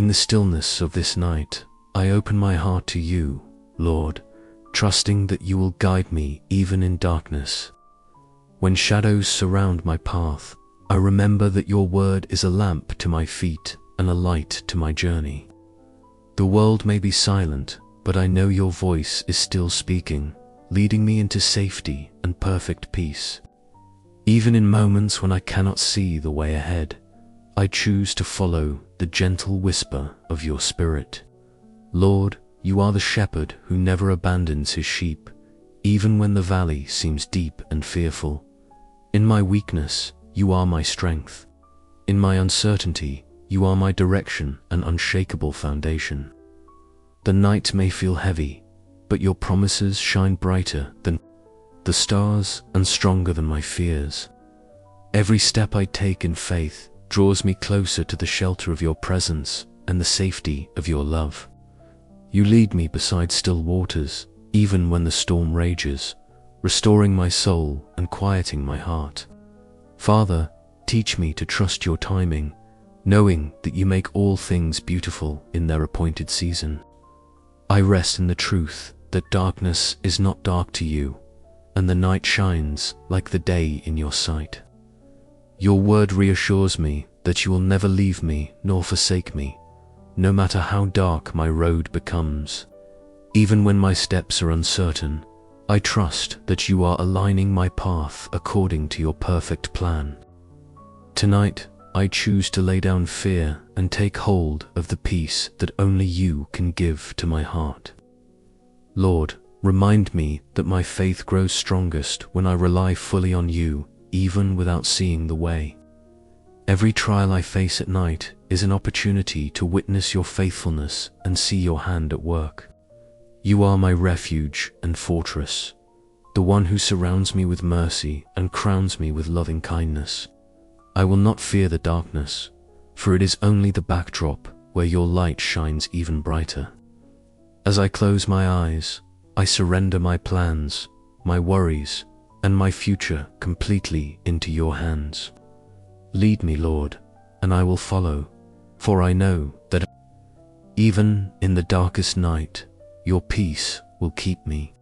In the stillness of this night, I open my heart to you, Lord, trusting that you will guide me even in darkness. When shadows surround my path, I remember that your word is a lamp to my feet and a light to my journey. The world may be silent, but I know your voice is still speaking, leading me into safety and perfect peace. Even in moments when I cannot see the way ahead, I choose to follow the gentle whisper of your Spirit. Lord, you are the shepherd who never abandons his sheep, even when the valley seems deep and fearful. In my weakness, you are my strength. In my uncertainty, you are my direction and unshakable foundation. The night may feel heavy, but your promises shine brighter than the stars and stronger than my fears. Every step I take in faith draws me closer to the shelter of your presence and the safety of your love. You lead me beside still waters, even when the storm rages, restoring my soul and quieting my heart. Father, teach me to trust your timing, knowing that you make all things beautiful in their appointed season. I rest in the truth that darkness is not dark to you, and the night shines like the day in your sight. Your word reassures me that you will never leave me nor forsake me, no matter how dark my road becomes. Even when my steps are uncertain, I trust that you are aligning my path according to your perfect plan. Tonight, I choose to lay down fear and take hold of the peace that only you can give to my heart. Lord, remind me that my faith grows strongest when I rely fully on you, even without seeing the way. Every trial I face at night is an opportunity to witness your faithfulness and see your hand at work. You are my refuge and fortress, the one who surrounds me with mercy and crowns me with loving kindness. I will not fear the darkness, for it is only the backdrop where your light shines even brighter. As I close my eyes, I surrender my plans, my worries, and my future completely into your hands. Lead me, Lord, and I will follow, for I know that even in the darkest night, your peace will keep me.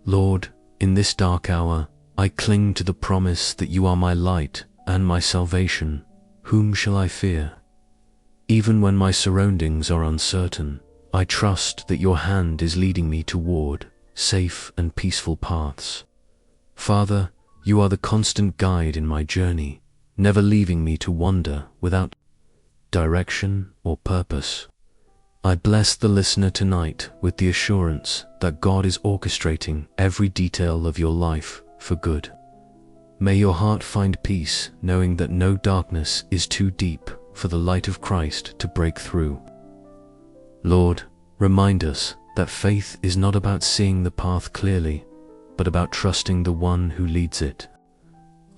Lord, in this dark hour, I cling to the promise that you are my light and my salvation. Whom shall I fear? Even when my surroundings are uncertain, I trust that your hand is leading me toward safe and peaceful paths. Father, you are the constant guide in my journey, never leaving me to wander without direction or purpose. I bless the listener tonight with the assurance that God is orchestrating every detail of your life for good. May your heart find peace knowing that no darkness is too deep for the light of Christ to break through. Lord, remind us that faith is not about seeing the path clearly, but about trusting the one who leads it.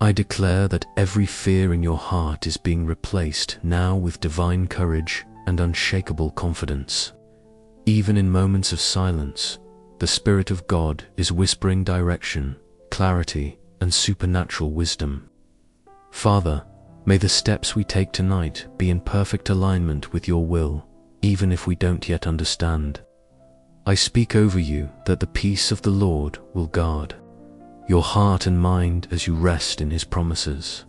I declare that every fear in your heart is being replaced now with divine courage and unshakable confidence. Even in moments of silence, the Spirit of God is whispering direction, clarity, and supernatural wisdom. Father, may the steps we take tonight be in perfect alignment with your will, even if we don't yet understand. I speak over you that the peace of the Lord will guard your heart and mind as you rest in his promises.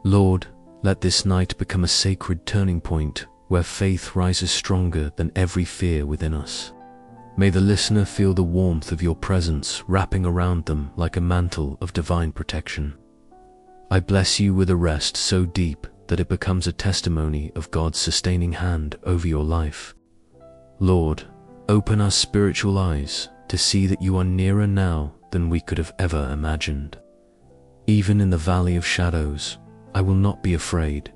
Lord, let this night become a sacred turning point where faith rises stronger than every fear within us. May the listener feel the warmth of your presence wrapping around them like a mantle of divine protection. I bless you with a rest so deep that it becomes a testimony of God's sustaining hand over your life. Lord, open our spiritual eyes to see that you are nearer now than we could have ever imagined. Even in the valley of shadows, I will not be afraid,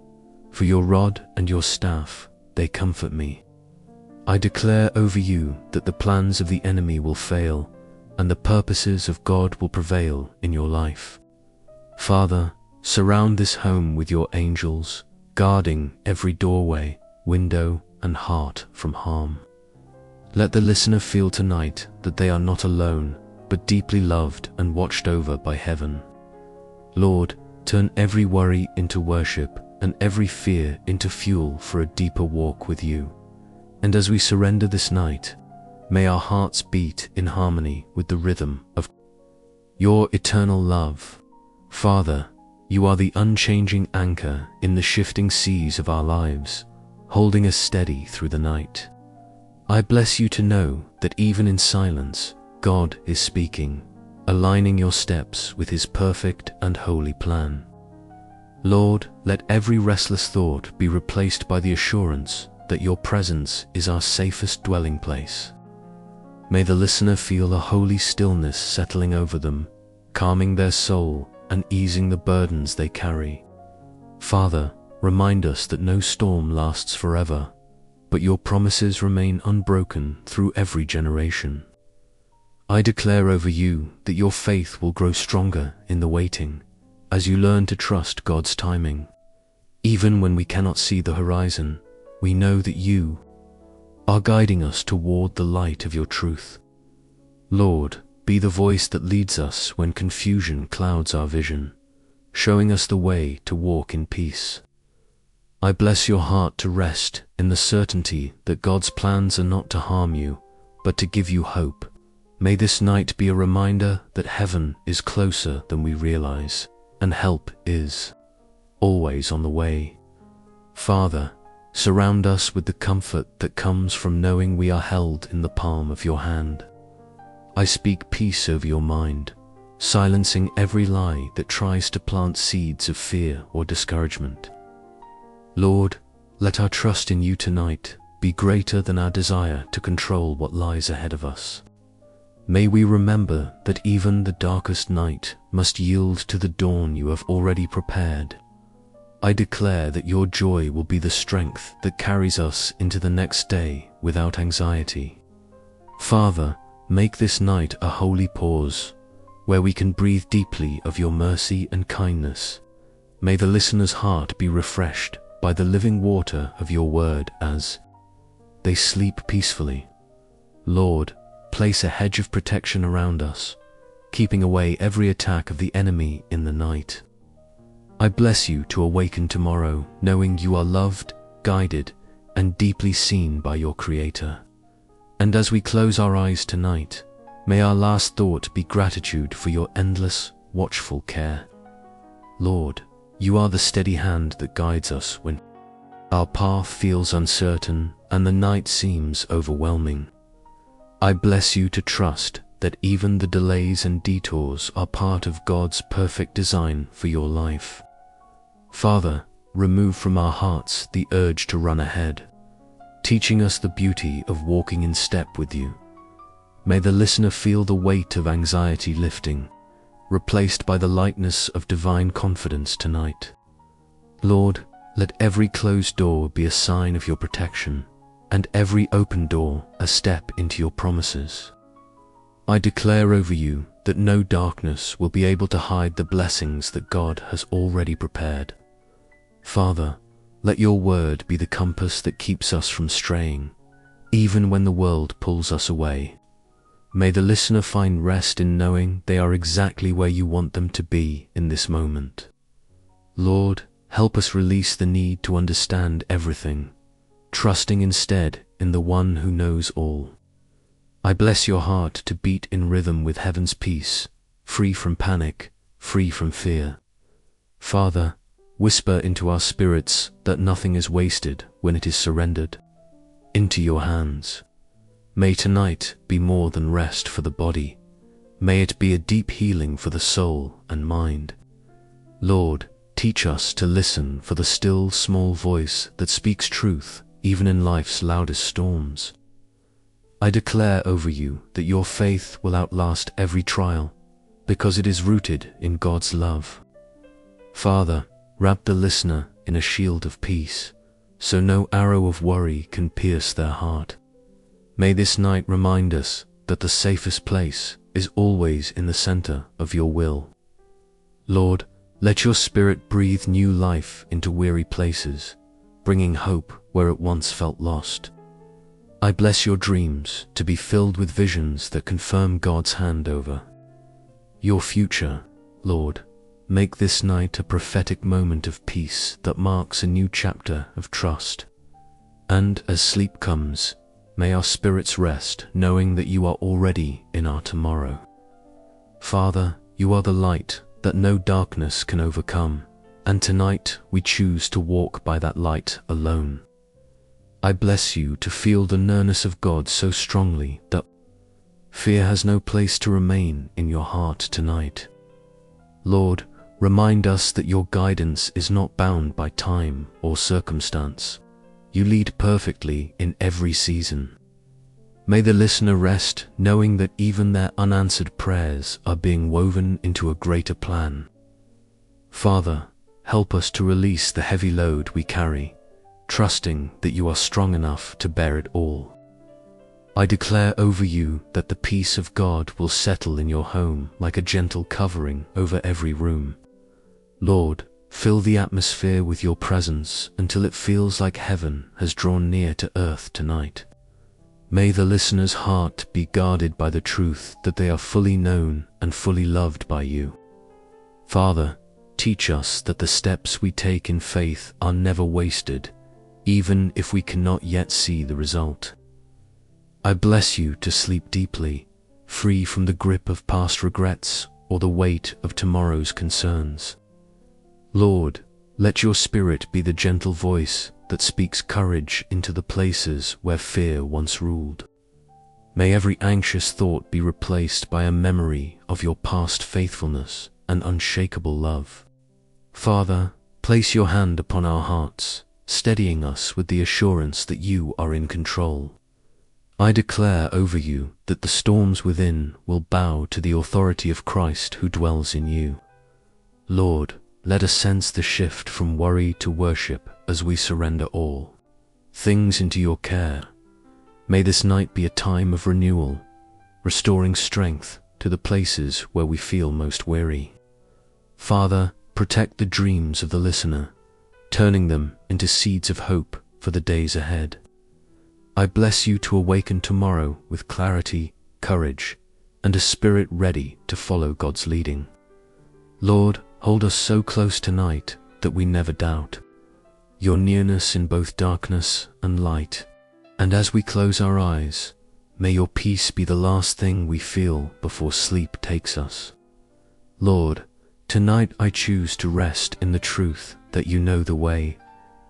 for your rod and your staff, they comfort me. I declare over you that the plans of the enemy will fail, and the purposes of God will prevail in your life. Father, surround this home with your angels, guarding every doorway, window, and heart from harm. Let the listener feel tonight that they are not alone, but deeply loved and watched over by heaven. Lord, turn every worry into worship, and every fear into fuel for a deeper walk with you. And as we surrender this night, may our hearts beat in harmony with the rhythm of your eternal love. Father, you are the unchanging anchor in the shifting seas of our lives, holding us steady through the night. I bless you to know that even in silence, God is speaking, aligning your steps with his perfect and holy plan. Lord, let every restless thought be replaced by the assurance that your presence is our safest dwelling place. May the listener feel a holy stillness settling over them, calming their soul and easing the burdens they carry. Father, remind us that no storm lasts forever, but your promises remain unbroken through every generation. I declare over you that your faith will grow stronger in the waiting, as you learn to trust God's timing. Even when we cannot see the horizon, we know that you are guiding us toward the light of your truth. Lord, be the voice that leads us when confusion clouds our vision, showing us the way to walk in peace. I bless your heart to rest in the certainty that God's plans are not to harm you, but to give you hope. May this night be a reminder that heaven is closer than we realize, and help is always on the way. Father, surround us with the comfort that comes from knowing we are held in the palm of your hand. I speak peace over your mind, silencing every lie that tries to plant seeds of fear or discouragement. Lord, let our trust in you tonight be greater than our desire to control what lies ahead of us. May we remember that even the darkest night must yield to the dawn you have already prepared. I declare that your joy will be the strength that carries us into the next day without anxiety. Father, make this night a holy pause, where we can breathe deeply of your mercy and kindness. May the listener's heart be refreshed by the living water of your word as they sleep peacefully. Lord, place a hedge of protection around us, keeping away every attack of the enemy in the night. I bless you to awaken tomorrow, knowing you are loved, guided, and deeply seen by your Creator. And as we close our eyes tonight, may our last thought be gratitude for your endless, watchful care. Lord, you are the steady hand that guides us when our path feels uncertain and the night seems overwhelming. I bless you to trust that even the delays and detours are part of God's perfect design for your life. Father, remove from our hearts the urge to run ahead, teaching us the beauty of walking in step with you. May the listener feel the weight of anxiety lifting, replaced by the lightness of divine confidence tonight. Lord, let every closed door be a sign of your protection, and every open door a step into your promises. I declare over you that no darkness will be able to hide the blessings that God has already prepared. Father, let your word be the compass that keeps us from straying, even when the world pulls us away. May the listener find rest in knowing they are exactly where you want them to be in this moment. Lord, help us release the need to understand everything, trusting instead in the one who knows all. I bless your heart to beat in rhythm with heaven's peace, free from panic, free from fear. Father, whisper into our spirits that nothing is wasted when it is surrendered into your hands. May tonight be more than rest for the body. May it be a deep healing for the soul and mind. Lord, teach us to listen for the still, small voice that speaks truth even in life's loudest storms. I declare over you that your faith will outlast every trial, because it is rooted in God's love. Father, wrap the listener in a shield of peace, so no arrow of worry can pierce their heart. May this night remind us that the safest place is always in the center of your will. Lord, let your Spirit breathe new life into weary places, bringing hope where it once felt lost. I bless your dreams to be filled with visions that confirm God's hand over your future, Lord. make this night a prophetic moment of peace that marks a new chapter of trust. And as sleep comes, may our spirits rest, knowing that you are already in our tomorrow. Father, you are the light that no darkness can overcome, and tonight we choose to walk by that light alone. I bless you to feel the nearness of God so strongly that fear has no place to remain in your heart tonight. Lord, remind us that your guidance is not bound by time or circumstance. You lead perfectly in every season. May the listener rest knowing that even their unanswered prayers are being woven into a greater plan. Father, help us to release the heavy load we carry, trusting that you are strong enough to bear it all. I declare over you that the peace of God will settle in your home like a gentle covering over every room. Lord, fill the atmosphere with your presence until it feels like heaven has drawn near to earth tonight. May the listener's heart be guarded by the truth that they are fully known and fully loved by you. Father, teach us that the steps we take in faith are never wasted, even if we cannot yet see the result. I bless you to sleep deeply, free from the grip of past regrets or the weight of tomorrow's concerns. Lord, let your Spirit be the gentle voice that speaks courage into the places where fear once ruled. May every anxious thought be replaced by a memory of your past faithfulness and unshakable love. Father, place your hand upon our hearts, steadying us with the assurance that you are in control. I declare over you that the storms within will bow to the authority of Christ who dwells in you. Lord, let us sense the shift from worry to worship as we surrender all things into your care. May this night be a time of renewal, restoring strength to the places where we feel most weary. Father, protect the dreams of the listener, turning them into seeds of hope for the days ahead. I bless you to awaken tomorrow with clarity, courage, and a spirit ready to follow God's leading. Lord, hold us so close tonight that we never doubt your nearness in both darkness and light. And as we close our eyes, may your peace be the last thing we feel before sleep takes us. Lord, tonight I choose to rest in the truth that you know the way,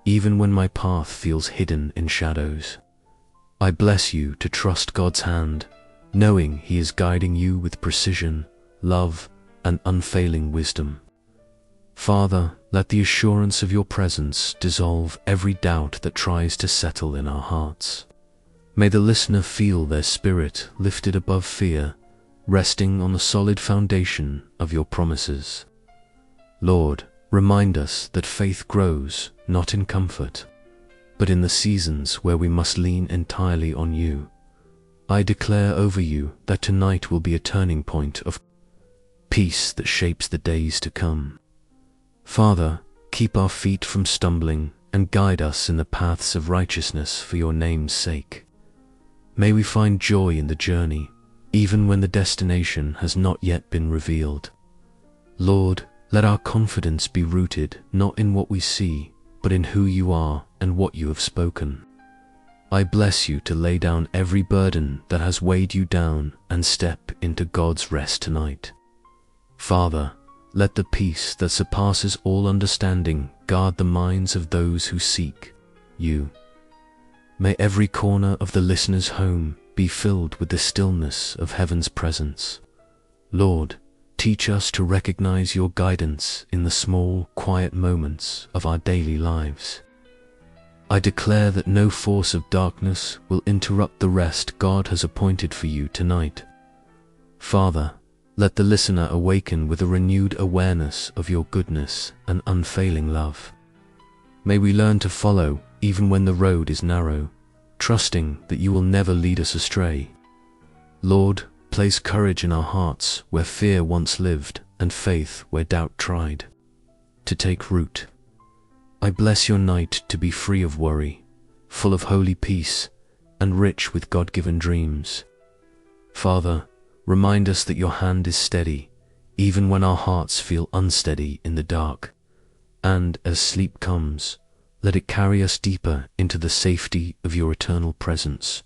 even when my path feels hidden in shadows. I bless you to trust God's hand, knowing He is guiding you with precision, love, and unfailing wisdom. Father, let the assurance of your presence dissolve every doubt that tries to settle in our hearts. May the listener feel their spirit lifted above fear, resting on the solid foundation of your promises. Lord, remind us that faith grows not in comfort, but in the seasons where we must lean entirely on you. I declare over you that tonight will be a turning point of peace that shapes the days to come. Father, keep our feet from stumbling and guide us in the paths of righteousness for your name's sake. May we find joy in the journey, even when the destination has not yet been revealed. Lord, let our confidence be rooted not in what we see, but in who you are and what you have spoken. I bless you to lay down every burden that has weighed you down and step into God's rest tonight. Father, let the peace that surpasses all understanding guard the minds of those who seek you. May every corner of the listener's home be filled with the stillness of heaven's presence. Lord, teach us to recognize your guidance in the small, quiet moments of our daily lives. I declare that no force of darkness will interrupt the rest God has appointed for you tonight. Father, let the listener awaken with a renewed awareness of your goodness and unfailing love. May we learn to follow even when the road is narrow, trusting that you will never lead us astray. Lord, place courage in our hearts where fear once lived and faith where doubt tried to take root. I bless your night to be free of worry, full of holy peace, and rich with God-given dreams. Father, remind us that your hand is steady, even when our hearts feel unsteady in the dark. And as sleep comes, let it carry us deeper into the safety of your eternal presence.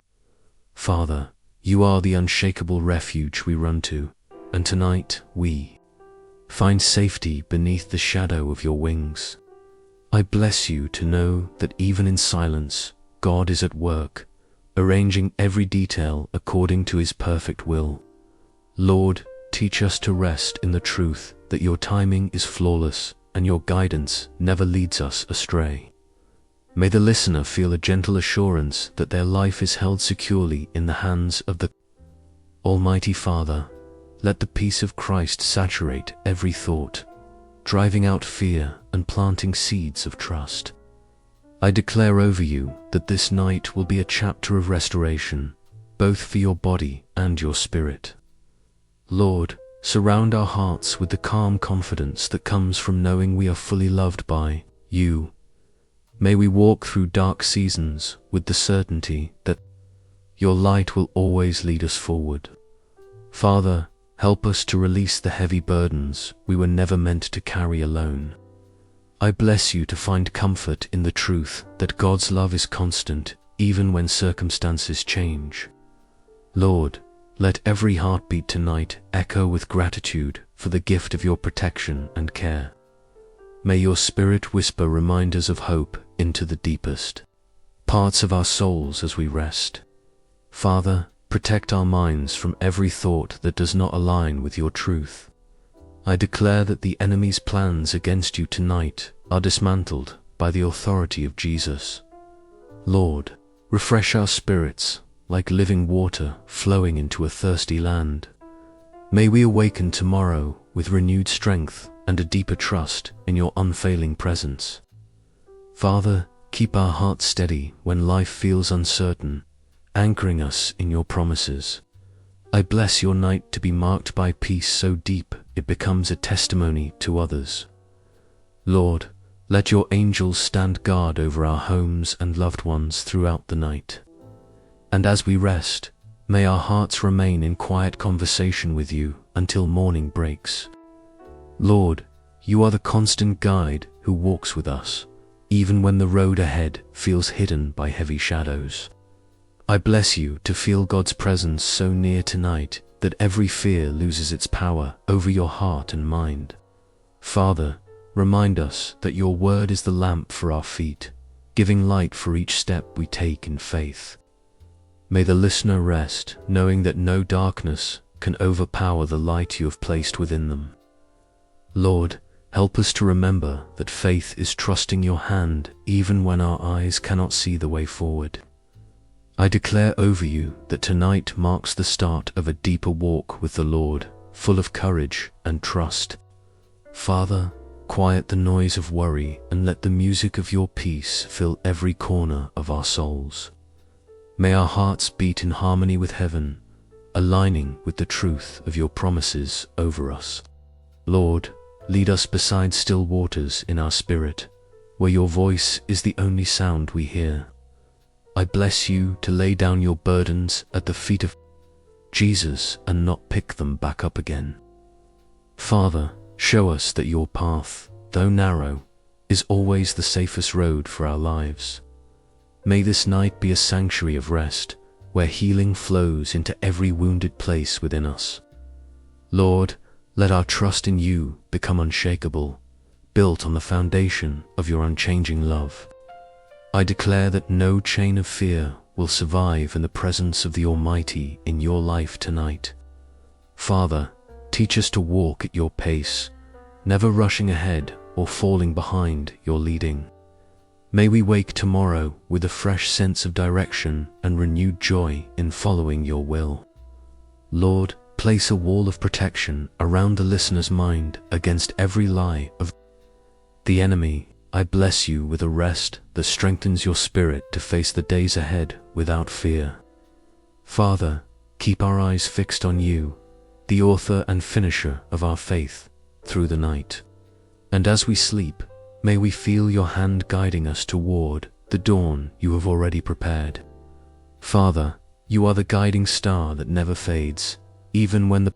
Father, you are the unshakable refuge we run to, and tonight we find safety beneath the shadow of your wings. I bless you to know that even in silence, God is at work, arranging every detail according to his perfect will. Lord, teach us to rest in the truth that your timing is flawless and your guidance never leads us astray. May the listener feel a gentle assurance that their life is held securely in the hands of the Almighty Father. Let the peace of Christ saturate every thought, driving out fear and planting seeds of trust. I declare over you that this night will be a chapter of restoration, both for your body and your spirit. Lord, surround our hearts with the calm confidence that comes from knowing we are fully loved by you. May we walk through dark seasons with the certainty that your light will always lead us forward. Father, help us to release the heavy burdens we were never meant to carry alone. I bless you to find comfort in the truth that God's love is constant even when circumstances change. Lord, let every heartbeat tonight echo with gratitude for the gift of your protection and care. May your Spirit whisper reminders of hope into the deepest parts of our souls as we rest. Father, protect our minds from every thought that does not align with your truth. I declare that the enemy's plans against you tonight are dismantled by the authority of Jesus. Lord, refresh our spirits like living water flowing into a thirsty land. May we awaken tomorrow with renewed strength and a deeper trust in your unfailing presence. Father, keep our hearts steady when life feels uncertain, anchoring us in your promises. I bless your night to be marked by peace so deep it becomes a testimony to others. Lord, let your angels stand guard over our homes and loved ones throughout the night. And as we rest, may our hearts remain in quiet conversation with you until morning breaks. Lord, you are the constant guide who walks with us, even when the road ahead feels hidden by heavy shadows. I bless you to feel God's presence so near tonight that every fear loses its power over your heart and mind. Father, remind us that your word is the lamp for our feet, giving light for each step we take in faith. May the listener rest, knowing that no darkness can overpower the light you have placed within them. Lord, help us to remember that faith is trusting your hand even when our eyes cannot see the way forward. I declare over you that tonight marks the start of a deeper walk with the Lord, full of courage and trust. Father, quiet the noise of worry and let the music of your peace fill every corner of our souls. May our hearts beat in harmony with heaven, aligning with the truth of your promises over us. Lord, lead us beside still waters in our spirit, where your voice is the only sound we hear. I bless you to lay down your burdens at the feet of Jesus and not pick them back up again. Father, show us that your path, though narrow, is always the safest road for our lives. May this night be a sanctuary of rest, where healing flows into every wounded place within us. Lord, let our trust in you become unshakable, built on the foundation of your unchanging love. I declare that no chain of fear will survive in the presence of the Almighty in your life tonight. Father, teach us to walk at your pace, never rushing ahead or falling behind your leading. May we wake tomorrow with a fresh sense of direction and renewed joy in following your will. Lord, place a wall of protection around the listener's mind against every lie of the enemy. I bless you with a rest that strengthens your spirit to face the days ahead without fear. Father, keep our eyes fixed on you, the author and finisher of our faith, through the night. And as we sleep, may we feel your hand guiding us toward the dawn you have already prepared. Father, you are the guiding star that never fades, even when the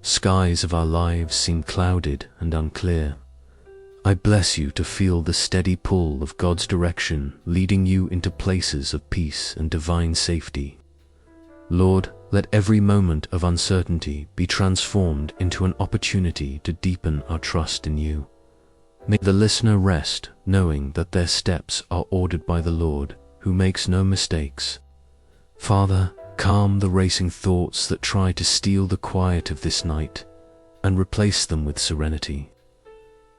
skies of our lives seem clouded and unclear, I bless you to feel the steady pull of God's direction leading you into places of peace and divine safety. Lord, let every moment of uncertainty be transformed into an opportunity to deepen our trust in you. May the listener rest knowing that their steps are ordered by the Lord, who makes no mistakes. Father, calm the racing thoughts that try to steal the quiet of this night and replace them with serenity.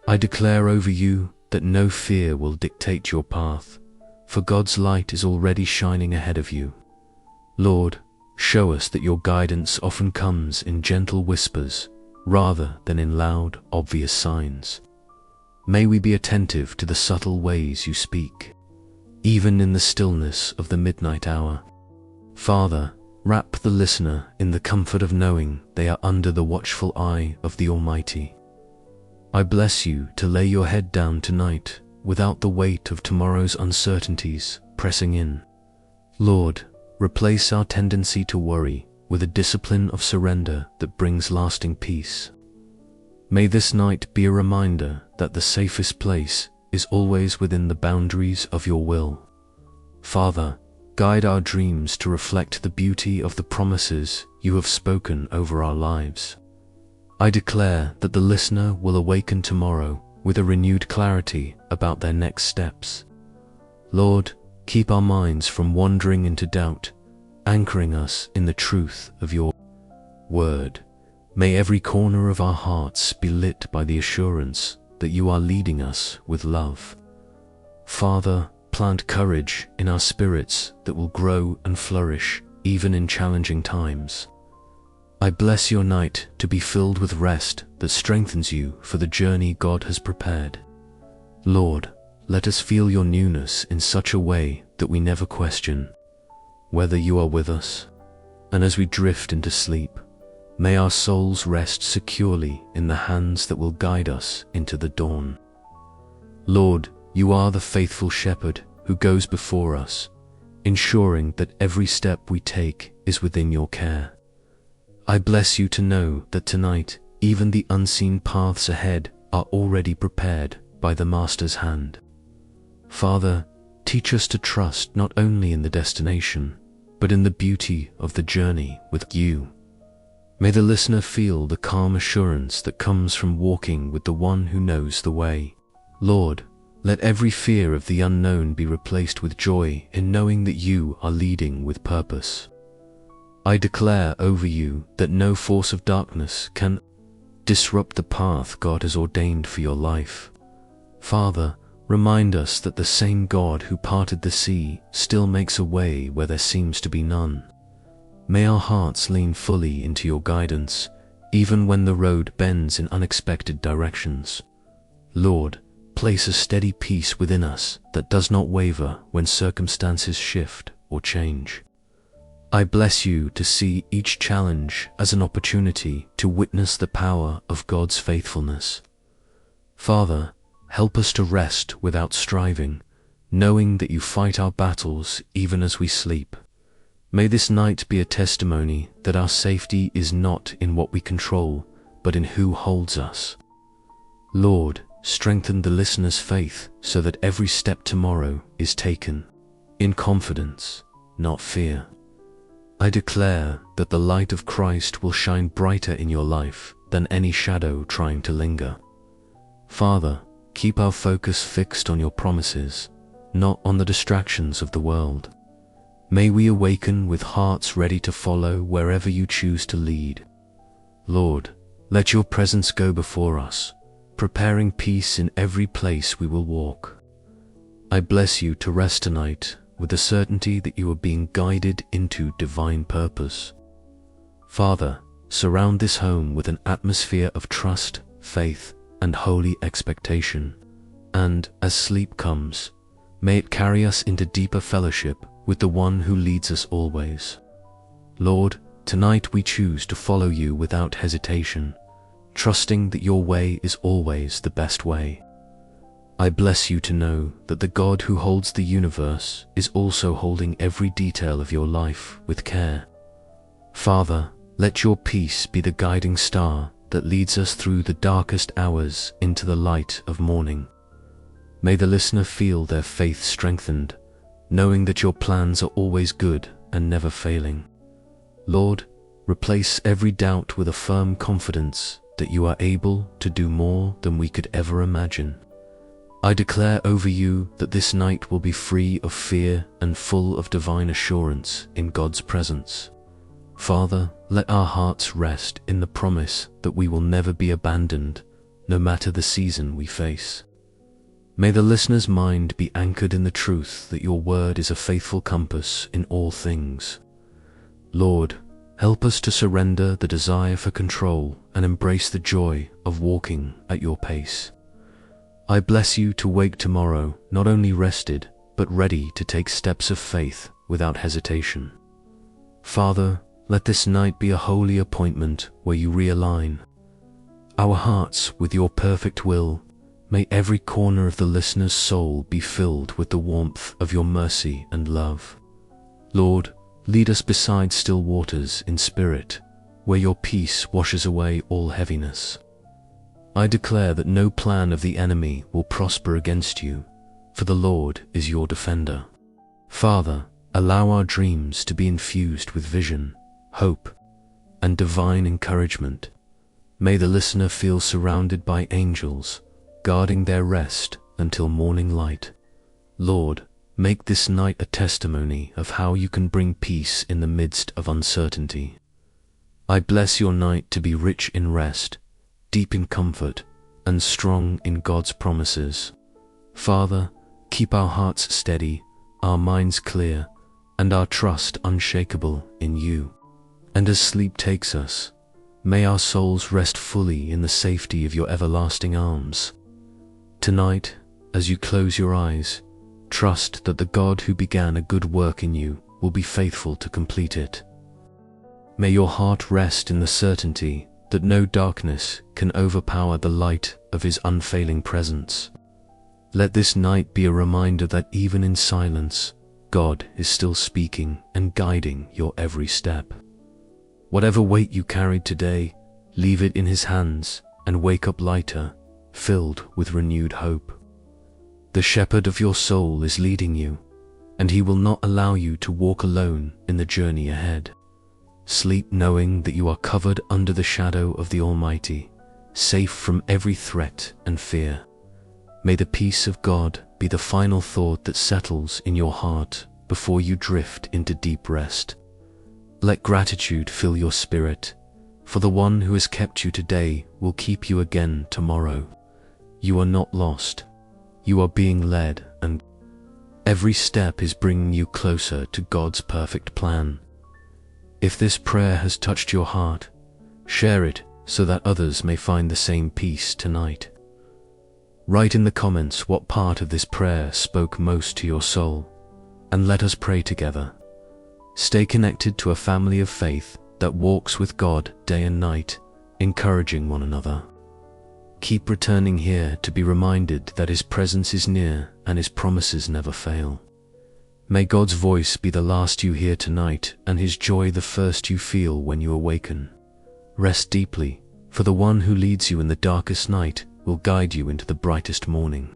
I declare over you that no fear will dictate your path, for God's light is already shining ahead of you. Lord, show us that your guidance often comes in gentle whispers rather than in loud, obvious signs. May we be attentive to the subtle ways you speak, even in the stillness of the midnight hour. Father, wrap the listener in the comfort of knowing they are under the watchful eye of the Almighty. I bless you to lay your head down tonight without the weight of tomorrow's uncertainties pressing in. Lord, replace our tendency to worry with a discipline of surrender that brings lasting peace. May this night be a reminder that the safest place is always within the boundaries of your will. Father, guide our dreams to reflect the beauty of the promises you have spoken over our lives. I declare that the listener will awaken tomorrow with a renewed clarity about their next steps. Lord, keep our minds from wandering into doubt, anchoring us in the truth of your word. May every corner of our hearts be lit by the assurance that you are leading us with love. Father, plant courage in our spirits that will grow and flourish even in challenging times. I bless your night to be filled with rest that strengthens you for the journey God has prepared. Lord, let us feel your newness in such a way that we never question whether you are with us. And as we drift into sleep, may our souls rest securely in the hands that will guide us into the dawn. Lord, you are the faithful shepherd who goes before us, ensuring that every step we take is within your care. I bless you to know that tonight, even the unseen paths ahead are already prepared by the Master's hand. Father, teach us to trust not only in the destination, but in the beauty of the journey with you. May the listener feel the calm assurance that comes from walking with the one who knows the way. Lord, let every fear of the unknown be replaced with joy in knowing that you are leading with purpose. I declare over you that no force of darkness can disrupt the path God has ordained for your life. Father, remind us that the same God who parted the sea still makes a way where there seems to be none. May our hearts lean fully into your guidance, even when the road bends in unexpected directions. Lord, place a steady peace within us that does not waver when circumstances shift or change. I bless you to see each challenge as an opportunity to witness the power of God's faithfulness. Father, help us to rest without striving, knowing that you fight our battles even as we sleep. May this night be a testimony that our safety is not in what we control, but in who holds us. Lord, strengthen the listener's faith so that every step tomorrow is taken in confidence, not fear. I declare that the light of Christ will shine brighter in your life than any shadow trying to linger. Father, keep our focus fixed on your promises, not on the distractions of the world. May we awaken with hearts ready to follow wherever you choose to lead. Lord, let your presence go before us, preparing peace in every place we will walk. I bless you to rest tonight with the certainty that you are being guided into divine purpose. Father, surround this home with an atmosphere of trust, faith, and holy expectation. And as sleep comes, may it carry us into deeper fellowship with the one who leads us always. Lord, tonight we choose to follow you without hesitation, trusting that your way is always the best way. I bless you to know that the God who holds the universe is also holding every detail of your life with care. Father, Let your peace be the guiding star that leads us through the darkest hours into the light of morning. May the listener feel their faith strengthened, knowing that your plans are always good and never failing. Lord, replace every doubt with a firm confidence that you are able to do more than we could ever imagine. I declare over you that this night will be free of fear and full of divine assurance in God's presence. Father, let our hearts rest in the promise that we will never be abandoned, no matter the season we face. May the listener's mind be anchored in the truth that your word is a faithful compass in all things. Lord, help us to surrender the desire for control and embrace the joy of walking at your pace. I bless you to wake tomorrow not only rested, but ready to take steps of faith without hesitation. Father, let this night be a holy appointment where you realign our hearts with your perfect will. May every corner of the listener's soul be filled with the warmth of your mercy and love. Lord, lead us beside still waters in spirit, where your peace washes away all heaviness. I declare that no plan of the enemy will prosper against you, for the Lord is your defender. Father, allow our dreams to be infused with vision, hope, and divine encouragement. May the listener feel surrounded by angels, guarding their rest until morning light. Lord, make this night a testimony of how you can bring peace in the midst of uncertainty. I bless your night to be rich in rest, deep in comfort, and strong in God's promises. Father, keep our hearts steady, our minds clear, and our trust unshakable in you. And as sleep takes us, may our souls rest fully in the safety of your everlasting arms. Tonight, as you close your eyes, trust that the God who began a good work in you will be faithful to complete it. May your heart rest in the certainty that no darkness can overpower the light of his unfailing presence. Let this night be a reminder that even in silence, God is still speaking and guiding your every step. Whatever weight you carried today, leave it in his hands and wake up lighter, filled with renewed hope. The shepherd of your soul is leading you, and he will not allow you to walk alone in the journey ahead. Sleep knowing that you are covered under the shadow of the Almighty, safe from every threat and fear. May the peace of God be the final thought that settles in your heart before you drift into deep rest. Let gratitude fill your spirit, for the one who has kept you today will keep you again tomorrow. You are not lost. You are being led, and every step is bringing you closer to God's perfect plan. If this prayer has touched your heart, share it so that others may find the same peace tonight. Write in the comments what part of this prayer spoke most to your soul, and let us pray together. Stay connected to a family of faith that walks with God day and night, encouraging one another. Keep returning here to be reminded that his presence is near and his promises never fail. May God's voice be the last you hear tonight and his joy the first you feel when you awaken. Rest deeply, for the one who leads you in the darkest night will guide you into the brightest morning.